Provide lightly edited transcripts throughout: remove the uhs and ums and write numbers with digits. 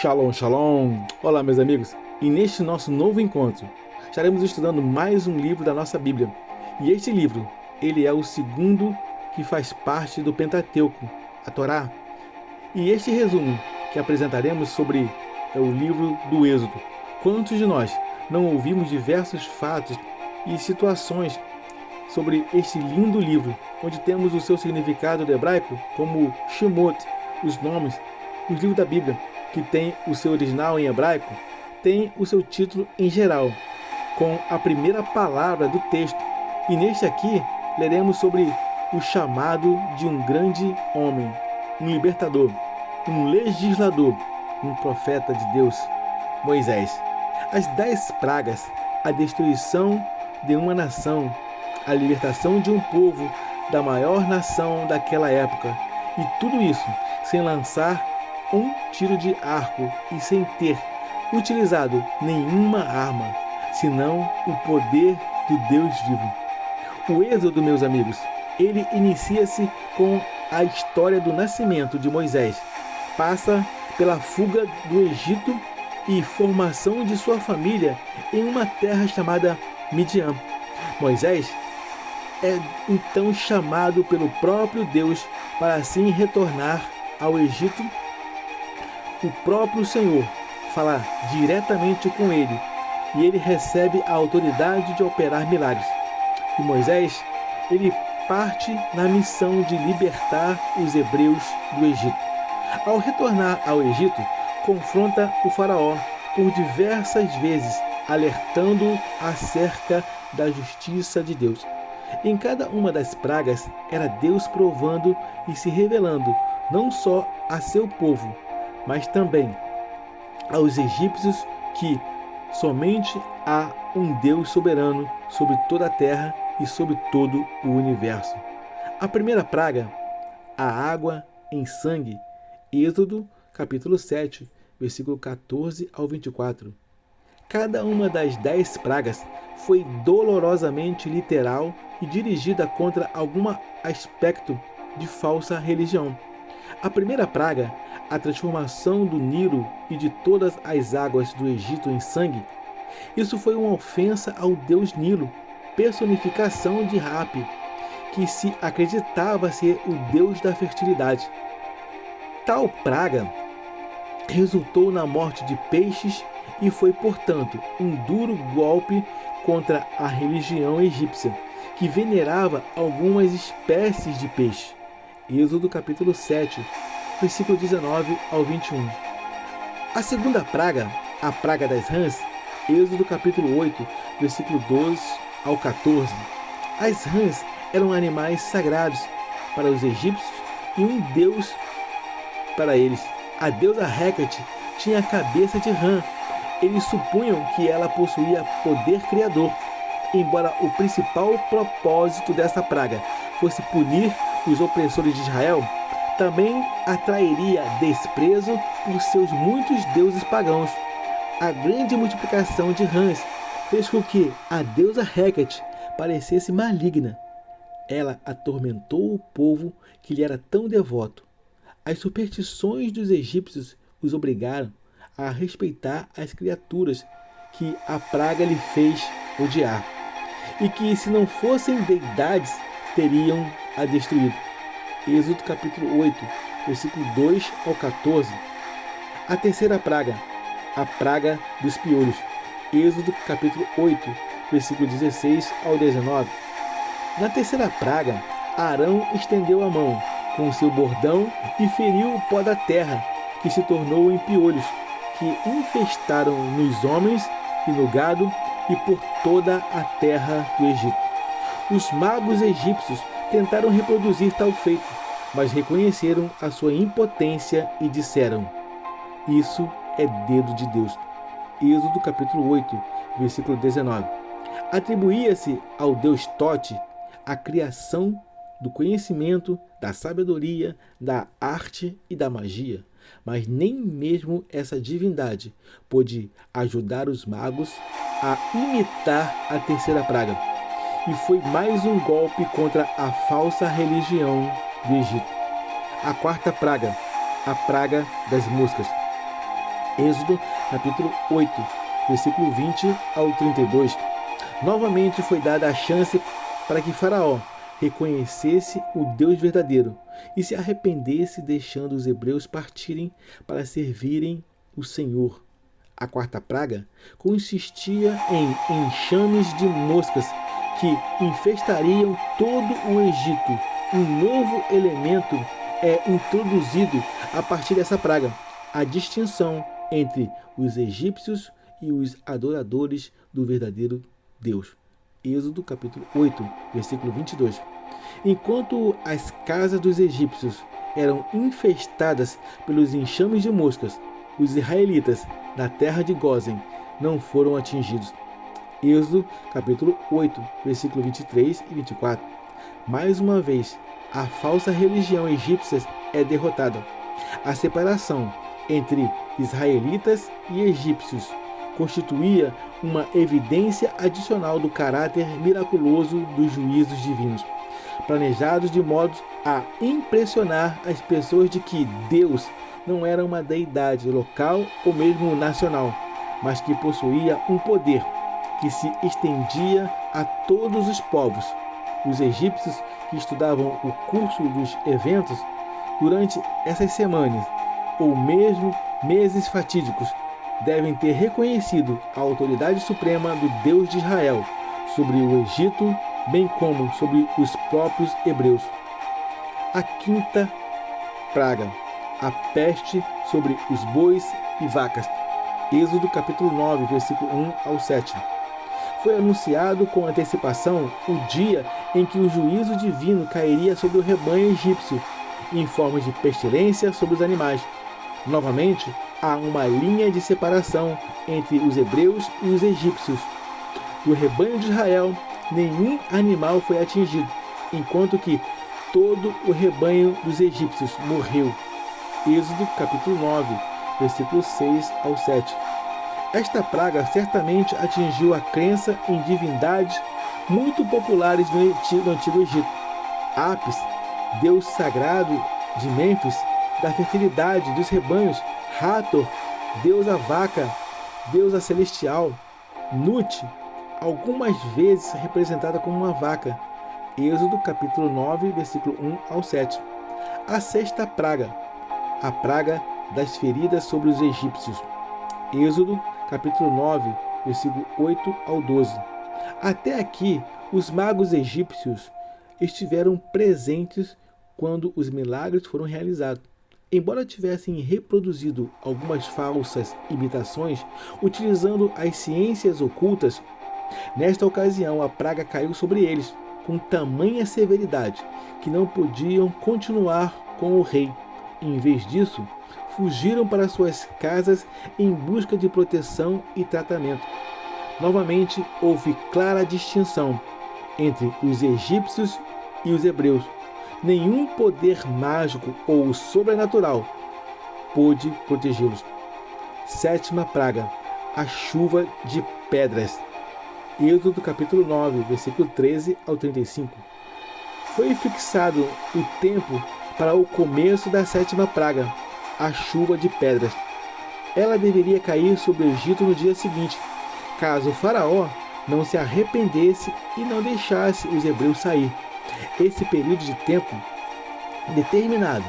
Shalom, shalom! Olá, meus amigos! E neste nosso novo encontro, estaremos estudando mais um livro da nossa Bíblia. E este livro, ele é o segundo que faz parte do Pentateuco, a Torá. E este resumo que apresentaremos sobre é o livro do Êxodo. Quantos de nós não ouvimos diversos fatos e situações sobre este lindo livro, onde temos o seu significado do hebraico como Shemot, os nomes, os livros da Bíblia, que tem o seu original em hebraico, tem o seu título em geral, com a primeira palavra do texto. E neste aqui, leremos sobre o chamado de um grande homem, um libertador, um legislador, um profeta de Deus, Moisés. As 10 pragas, a destruição de uma nação, a libertação de um povo da maior nação daquela época. E tudo isso sem lançar um tiro de arco e sem ter utilizado nenhuma arma, senão o poder do Deus vivo. O Êxodo, meus amigos, ele inicia-se com a história do nascimento de Moisés. Passa pela fuga do Egito e formação de sua família em uma terra chamada Midian. Moisés é então chamado pelo próprio Deus para assim retornar ao Egito. O próprio Senhor fala diretamente com ele e ele recebe a autoridade de operar milagres. E Moisés, ele parte na missão de libertar os hebreus do Egito. Ao retornar ao Egito, confronta o faraó por diversas vezes, alertando acerca da justiça de Deus. Em cada uma das pragas era Deus provando e se revelando não só a seu povo, mas também aos egípcios que somente há um Deus soberano sobre toda a terra e sobre todo o universo. A primeira praga, a água em sangue, Êxodo capítulo 7, versículo 14 ao 24. Cada uma das 10 pragas foi dolorosamente literal e dirigida contra algum aspecto de falsa religião. A primeira praga, a transformação do Nilo e de todas as águas do Egito em sangue, isso foi uma ofensa ao deus Nilo, personificação de Hapi, que se acreditava ser o deus da fertilidade. Tal praga resultou na morte de peixes e foi, portanto, um duro golpe contra a religião egípcia, que venerava algumas espécies de peixe. Êxodo capítulo 7, versículo 19 ao 21. A segunda praga, a praga das rãs, Êxodo capítulo 8, versículo 12 ao 14. As rãs eram animais sagrados para os egípcios e um deus para eles. A deusa Hecate tinha a cabeça de rã. Eles supunham que ela possuía poder criador, embora o principal propósito dessa praga fosse punir os opressores de Israel, também atrairia desprezo por seus muitos deuses pagãos. A grande multiplicação de rãs fez com que a deusa Hecate parecesse maligna. Ela atormentou o povo que lhe era tão devoto. As superstições dos egípcios os obrigaram a respeitar as criaturas que a praga lhe fez odiar, e que, se não fossem deidades, teriam a destruído. Êxodo capítulo 8, versículo 2 ao 14. A terceira praga, a praga dos piolhos. Êxodo capítulo 8, versículo 16 ao 19. Na terceira praga, Arão estendeu a mão com o seu bordão e feriu o pó da terra, que se tornou em piolhos, que infestaram nos homens e no gado e por toda a terra do Egito. Os magos egípcios tentaram reproduzir tal feito, mas reconheceram a sua impotência e disseram: isso é dedo de Deus. Êxodo capítulo 8, versículo 19. Atribuía-se ao deus Tote a criação do conhecimento, da sabedoria, da arte e da magia, mas nem mesmo essa divindade pôde ajudar os magos a imitar a terceira praga. E foi mais um golpe contra a falsa religião do Egito. A quarta praga, a praga das moscas. Êxodo capítulo 8, versículo 20 ao 32. Novamente foi dada a chance para que Faraó reconhecesse o Deus verdadeiro e se arrependesse, deixando os hebreus partirem para servirem o Senhor. A quarta praga consistia em enxames de moscas que infestariam todo o Egito. Um novo elemento é introduzido a partir dessa praga: a distinção entre os egípcios e os adoradores do verdadeiro Deus. Êxodo capítulo 8, versículo 22. Enquanto as casas dos egípcios eram infestadas pelos enxames de moscas, os israelitas da terra de Gósen não foram atingidos. Êxodo capítulo 8, versículo 23 e 24. Mais uma vez, a falsa religião egípcia é derrotada. A separação entre israelitas e egípcios constituía uma evidência adicional do caráter miraculoso dos juízos divinos, planejados de modo a impressionar as pessoas de que Deus não era uma deidade local ou mesmo nacional, mas que possuía um poder que se estendia a todos os povos. Os egípcios que estudavam o curso dos eventos durante essas semanas, ou mesmo meses fatídicos, devem ter reconhecido a autoridade suprema do Deus de Israel sobre o Egito, bem como sobre os próprios hebreus. A quinta praga, a peste sobre os bois e vacas. Êxodo capítulo 9, versículo 1 ao 7. Foi anunciado com antecipação o dia em que o juízo divino cairia sobre o rebanho egípcio, em forma de pestilência sobre os animais. Novamente, há uma linha de separação entre os hebreus e os egípcios. Do rebanho de Israel, nenhum animal foi atingido, enquanto que todo o rebanho dos egípcios morreu. Êxodo capítulo 9, versículos 6 ao 7. Esta praga certamente atingiu a crença em divindades muito populares no Antigo Egito. Apis, deus sagrado de Mênfis, da fertilidade dos rebanhos; Hathor, deusa vaca, deusa celestial; Nut, algumas vezes representada como uma vaca. Êxodo capítulo 9, versículo 1 ao 7. A sexta praga, a praga das feridas sobre os egípcios. Êxodo capítulo 9, versículo 8 ao 12. Até aqui, os magos egípcios estiveram presentes quando os milagres foram realizados. Embora tivessem reproduzido algumas falsas imitações, utilizando as ciências ocultas, nesta ocasião a praga caiu sobre eles com tamanha severidade que não podiam continuar com o rei. Em vez disso, fugiram para suas casas em busca de proteção e tratamento. Novamente, houve clara distinção entre os egípcios e os hebreus. Nenhum poder mágico ou sobrenatural pôde protegê-los. Sétima praga, a chuva de pedras. Êxodo capítulo 9, versículo 13 ao 35. Foi fixado o tempo para o começo da sétima praga, a chuva de pedras. Ela deveria cair sobre o Egito no dia seguinte, caso o faraó não se arrependesse e não deixasse os hebreus sair. Esse período de tempo determinado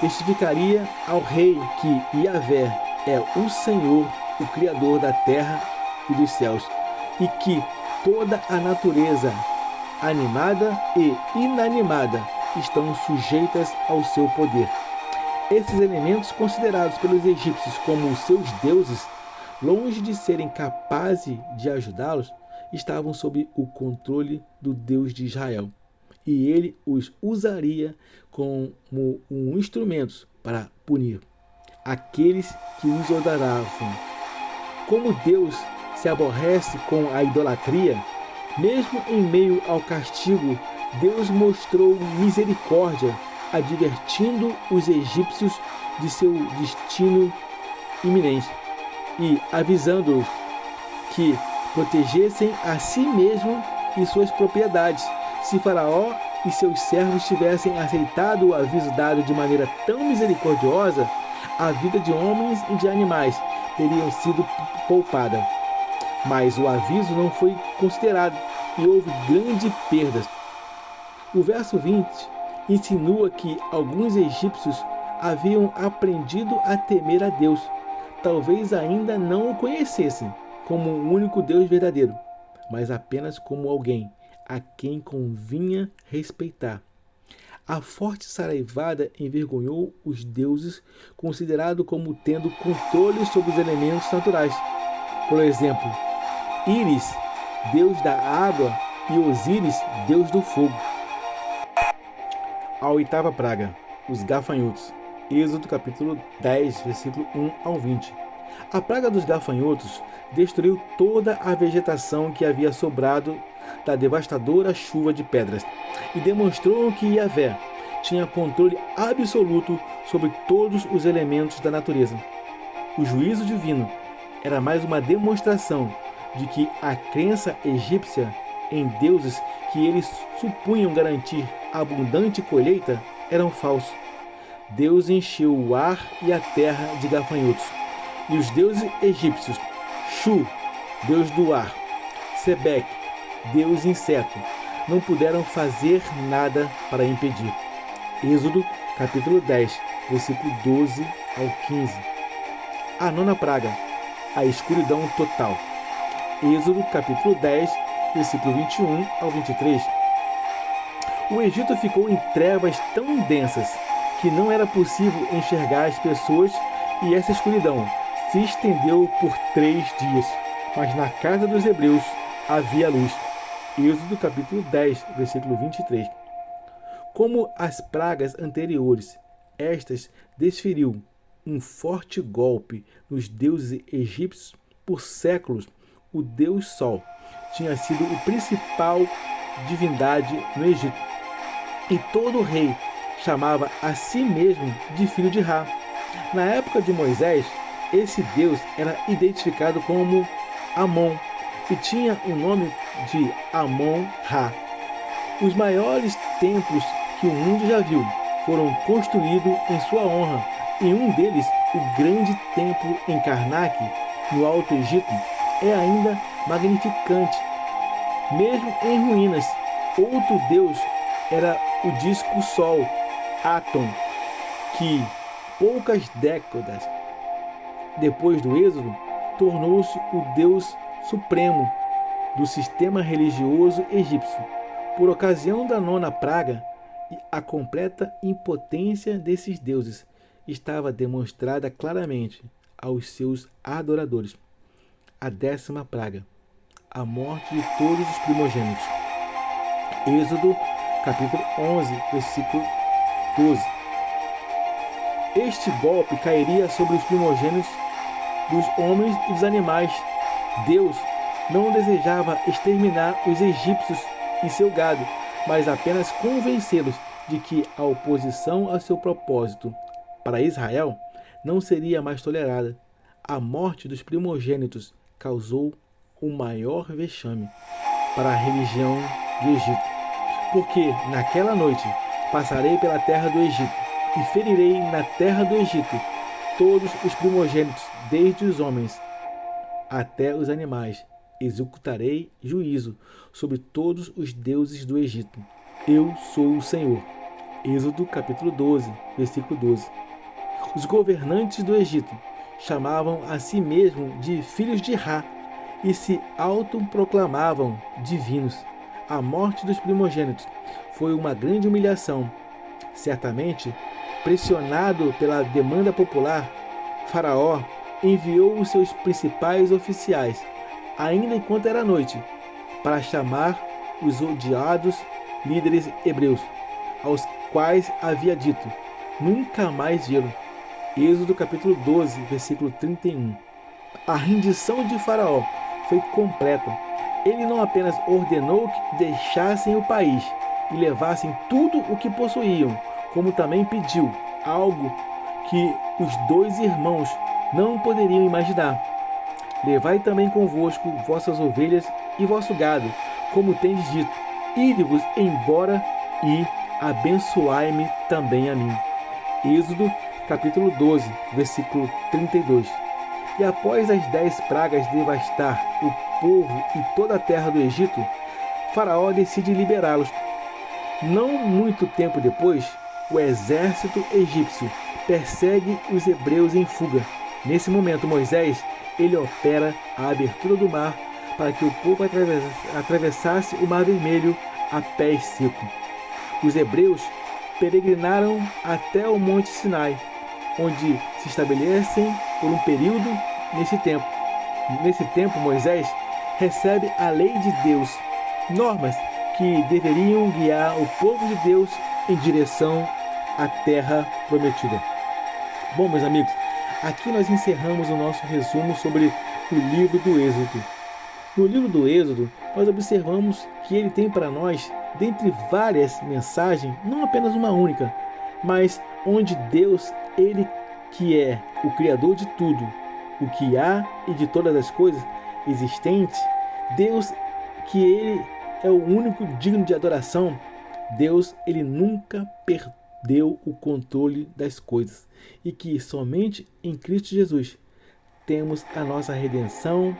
testificaria ao rei que Yahvé é o Senhor, o Criador da terra e dos céus, e que toda a natureza, animada e inanimada, estão sujeitas ao seu poder. Esses elementos, considerados pelos egípcios como os seus deuses, longe de serem capazes de ajudá-los, estavam sob o controle do Deus de Israel, e ele os usaria como um instrumento para punir aqueles que os adoravam. Como Deus se aborrece com a idolatria, mesmo em meio ao castigo, Deus mostrou misericórdia, advertindo os egípcios de seu destino iminente e avisando-os que protegessem a si mesmo e suas propriedades. Se Faraó e seus servos tivessem aceitado o aviso dado de maneira tão misericordiosa, a vida de homens e de animais teriam sido poupadas. Mas o aviso não foi considerado e houve grandes perdas. O verso 20 insinua que alguns egípcios haviam aprendido a temer a Deus. Talvez ainda não o conhecessem como o único Deus verdadeiro, mas apenas como alguém a quem convinha respeitar. A forte saraivada envergonhou os deuses considerados como tendo controle sobre os elementos naturais. Por exemplo, Íris, deus da água, e Osíris, deus do fogo. A oitava praga, os gafanhotos. Êxodo capítulo 10, versículo 1 ao 20. A praga dos gafanhotos destruiu toda a vegetação que havia sobrado da devastadora chuva de pedras e demonstrou que Yahvé tinha controle absoluto sobre todos os elementos da natureza. O juízo divino era mais uma demonstração de que a crença egípcia em deuses que eles supunham garantir abundante colheita eram falsos. Deus encheu o ar e a terra de gafanhotos. E os deuses egípcios, Shu, deus do ar, Sebek, deus inseto, não puderam fazer nada para impedir. Êxodo, capítulo 10, versículo 12 ao 15. A nona praga, a escuridão total. Êxodo, capítulo 10, versículo 21 ao 23. O Egito ficou em trevas tão densas que não era possível enxergar as pessoas, e essa escuridão se estendeu por 3 dias. Mas na casa dos hebreus havia luz. Êxodo capítulo 10, versículo 23. Como as pragas anteriores, estas desferiu um forte golpe nos deuses egípcios. Por séculos, o deus Sol tinha sido o principal divindade no Egito. E todo rei chamava a si mesmo de filho de Ra. Na época de Moisés, esse deus era identificado como Amon e tinha o nome de Amon-Ra. Os maiores templos que o mundo já viu foram construídos em sua honra, e um deles, o grande templo em Karnak, no Alto Egito, é ainda magnificante. Mesmo em ruínas, outro deus era o disco Sol, Atom, que poucas décadas depois do Êxodo tornou-se o deus supremo do sistema religioso egípcio. Por ocasião da nona praga, a completa impotência desses deuses estava demonstrada claramente aos seus adoradores. A 10ª praga, a morte de todos os primogênitos. Êxodo, capítulo 11, versículo 12. Este golpe cairia sobre os primogênitos dos homens e dos animais. Deus não desejava exterminar os egípcios e seu gado, mas apenas convencê-los de que a oposição ao seu propósito para Israel não seria mais tolerada. A morte dos primogênitos causou o maior vexame para a religião do Egito. Porque naquela noite passarei pela terra do Egito e ferirei na terra do Egito todos os primogênitos, desde os homens até os animais. Executarei juízo sobre todos os deuses do Egito. Eu sou o Senhor. Êxodo capítulo 12, versículo 12. Os governantes do Egito chamavam a si mesmos de filhos de Ra e se autoproclamavam divinos. A morte dos primogênitos foi uma grande humilhação. Certamente, pressionado pela demanda popular, Faraó enviou os seus principais oficiais, ainda enquanto era noite, para chamar os odiados líderes hebreus, aos quais havia dito: nunca mais vê-lo. Êxodo capítulo 12, versículo 31. A rendição de Faraó foi completa. Ele não apenas ordenou que deixassem o país e levassem tudo o que possuíam, como também pediu algo que os 2 irmãos não poderiam imaginar: levai também convosco vossas ovelhas e vosso gado, como tendes dito, ide-vos embora e abençoai-me também a mim. Êxodo capítulo 12, versículo 32. E após as 10 pragas devastar o povo e toda a terra do Egito, Faraó decide liberá-los. Não muito tempo depois, o exército egípcio persegue os hebreus em fuga. Nesse momento, Moisés ele opera a abertura do mar para que o povo atravessasse o Mar Vermelho a pés seco. Os hebreus peregrinaram até o Monte Sinai, onde se estabelecem por um período nesse tempo. Nesse tempo, Moisés recebe a lei de Deus, normas que deveriam guiar o povo de Deus em direção à terra prometida. Bom, meus amigos, aqui nós encerramos o nosso resumo sobre o livro do Êxodo. No livro do Êxodo, nós observamos que ele tem para nós, dentre várias mensagens, não apenas uma única, mas onde Deus, ele que é o Criador de tudo, o que há e de todas as coisas existentes, Deus que ele é o único digno de adoração, Deus ele nunca perdeu o controle das coisas e que somente em Cristo Jesus temos a nossa redenção,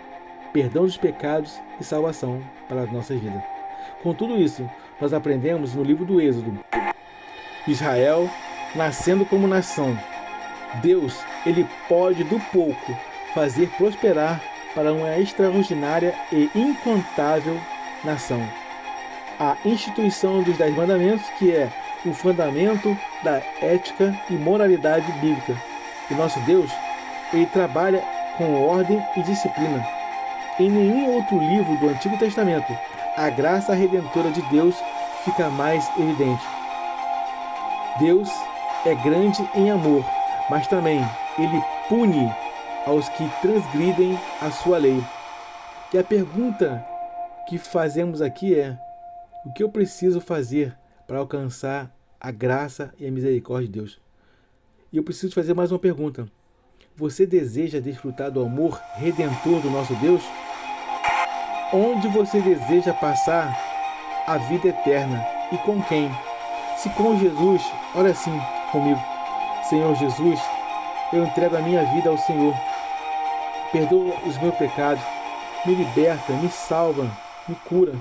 perdão dos pecados e salvação para as nossas vidas. Com tudo isso, nós aprendemos no livro do Êxodo, Israel nascendo como nação. Deus, ele pode do pouco fazer prosperar para uma extraordinária e incontável nação. A instituição dos 10 mandamentos, que é o fundamento da ética e moralidade bíblica. O nosso Deus, ele trabalha com ordem e disciplina. Em nenhum outro livro do Antigo Testamento, a graça redentora de Deus fica mais evidente. Deus é grande em amor, mas também ele pune aos que transgridem a sua lei. E a pergunta que fazemos aqui é: o que eu preciso fazer para alcançar a graça e a misericórdia de Deus? E eu preciso te fazer mais uma pergunta. Você deseja desfrutar do amor redentor do nosso Deus? Onde você deseja passar a vida eterna e com quem? Se com Jesus, ora assim comigo: Senhor Jesus, eu entrego a minha vida ao Senhor. Perdoa os meus pecados, me liberta, me salva, me cura.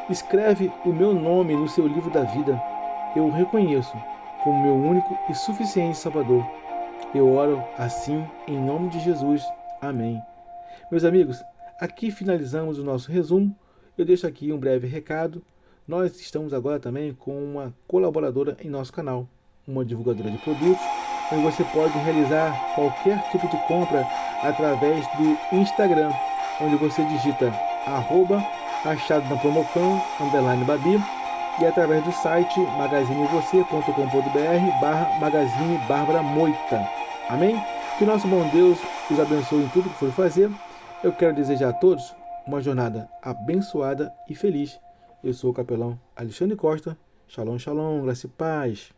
Escreve o meu nome no seu livro da vida. Eu o reconheço como meu único e suficiente Salvador. Eu oro assim em nome de Jesus. Amém. Meus amigos, aqui finalizamos o nosso resumo. Eu deixo aqui um breve recado. Nós estamos agora também com uma colaboradora em nosso canal, uma divulgadora de produtos, onde você pode realizar qualquer tipo de compra através do Instagram, onde você digita @achado na promoção _babi e através do site magazinevocê.com.br/magazine Bárbara Moita. Amém? Que o nosso bom Deus os abençoe em tudo que for fazer. Eu quero desejar a todos uma jornada abençoada e feliz. Eu sou o capelão Alexandre Costa. Shalom, shalom, graça e paz.